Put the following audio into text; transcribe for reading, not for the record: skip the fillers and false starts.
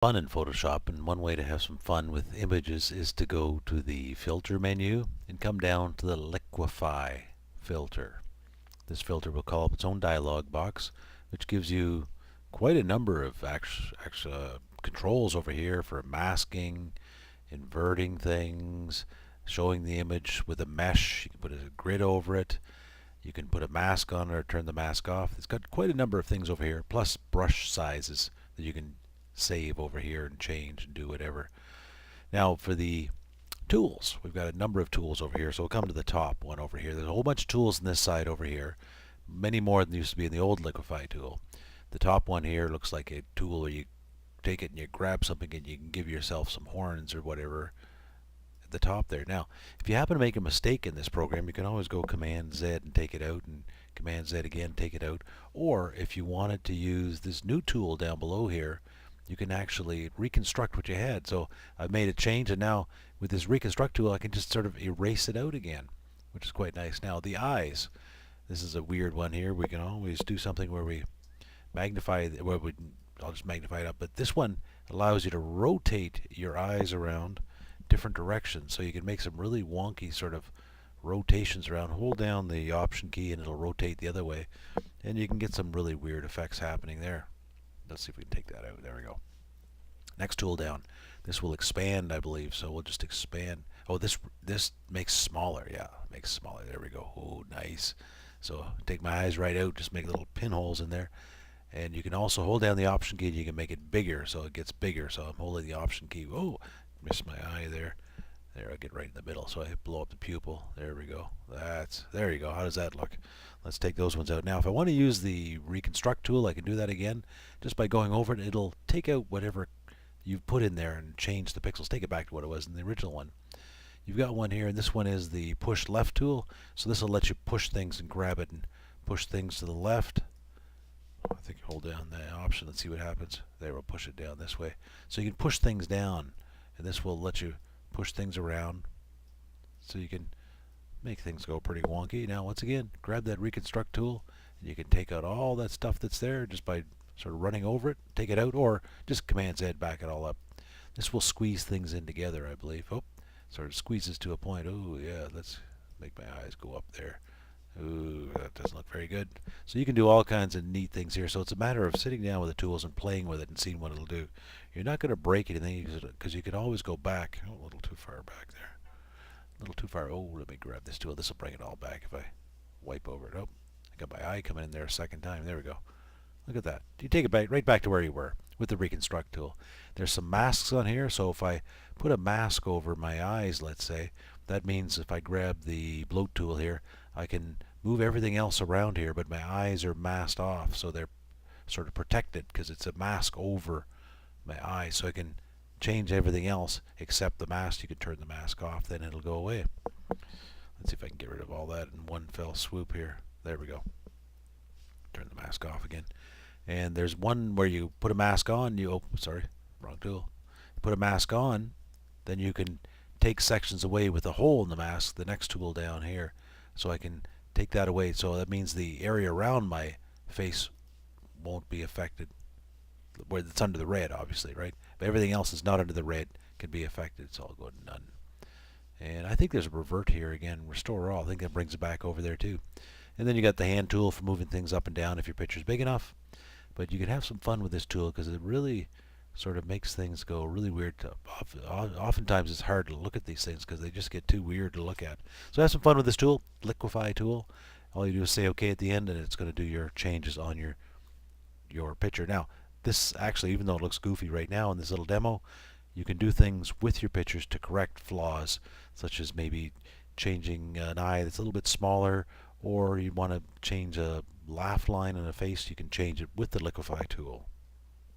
Fun in Photoshop, and one way to have some fun with images is to go to the filter menu and come down to the Liquify filter. This filter will call up its own dialog box, which gives you quite a number of controls over here for masking, inverting things, showing the image with a mesh. You can put a grid over it. You can put a mask on or turn the mask off. It's got quite a number of things over here, plus brush sizes that you can save over here and change and do whatever. Now for the tools, we've got a number of tools over here, so we'll come to the top one over here. There's a whole bunch of tools on this side over here, many more than used to be in the old Liquify tool. The top one here looks like a tool where you take it and you grab something and you can give yourself some horns or whatever at the top there. Now if you happen to make a mistake in this program, you can always go Command Z and take it out, and Command Z again, take it out. Or if you wanted to use this new tool down below here, you can actually reconstruct what you had. So I've made a change, and now with this reconstruct tool I can just sort of erase it out again, which is quite nice. Now the eyes, this is a weird one here. We can always do something where we magnify, I'll just magnify it up, but this one allows you to rotate your eyes around different directions, so you can make some really wonky sort of rotations around. Hold down the Option key and it'll rotate the other way, and you can get some really weird effects happening there. Let's see if we can take that out. There we go. Next tool down. This will expand, I believe, so we'll just expand. Oh, this makes smaller. Yeah, makes smaller. There we go. Oh, nice. So take my eyes right out, just make little pinholes in there. And you can also hold down the Option key and you can make it bigger, so it gets bigger. So I'm holding the Option key. Oh, missed my eye there. There, I get right in the middle, so I blow up the pupil. There we go. There you go. How does that look? Let's take those ones out. Now if I want to use the reconstruct tool, I can do that again just by going over it. It'll take out whatever you've put in there and change the pixels, take it back to what it was in the original one. You've got one here, and this one is the push left tool, so this will let you push things and grab it and push things to the left. I think you hold down the Option, let's see what happens. There, we'll push it down this way. So you can push things down, and this will let you push things around, so you can make things go pretty wonky. Now once again, grab that reconstruct tool and you can take out all that stuff that's there just by sort of running over it, take it out, or just Command Z, back it all up. This will squeeze things in together, I believe. Oh, sort of squeezes to a point. Oh yeah, let's make my eyes go up there. Ooh, that doesn't look very good. So you can do all kinds of neat things here. So it's a matter of sitting down with the tools and playing with it and seeing what it'll do. You're not going to break anything because you can always go back. Oh, a little too far back there. A little too far. Oh, let me grab this tool. This will bring it all back if I wipe over it. Oh, I got my eye coming in there a second time. There we go. Look at that. You take it back, right back to where you were with the reconstruct tool. There's some masks on here, so if I put a mask over my eyes, let's say, that means if I grab the bloat tool here, I can move everything else around here, but my eyes are masked off, so they're sort of protected because it's a mask over my eyes. So I can change everything else except the mask. You can turn the mask off, then it'll go away. Let's see if I can get rid of all that in one fell swoop here. There we go. Turn the mask off again. And there's one where you put a mask on, sorry, wrong tool. You put a mask on, then you can take sections away with a hole in the mask, the next tool down here. So I can take that away. So that means the area around my face won't be affected, where it's under the red, obviously, right? But everything else is not under the red can be affected, so I'll go to none. And I think there's a revert here again, restore all. I think that brings it back over there too. And then you got the hand tool for moving things up and down if your picture's big enough. But you can have some fun with this tool because it really sort of makes things go really weird. Oftentimes it's hard to look at these things because they just get too weird to look at. So have some fun with this tool, Liquify tool. All you do is say OK at the end, and it's going to do your changes on your picture. Now, this actually, even though it looks goofy right now in this little demo, you can do things with your pictures to correct flaws, such as maybe changing an eye that's a little bit smaller, or you want to change a laugh line in a face. You can change it with the Liquify tool.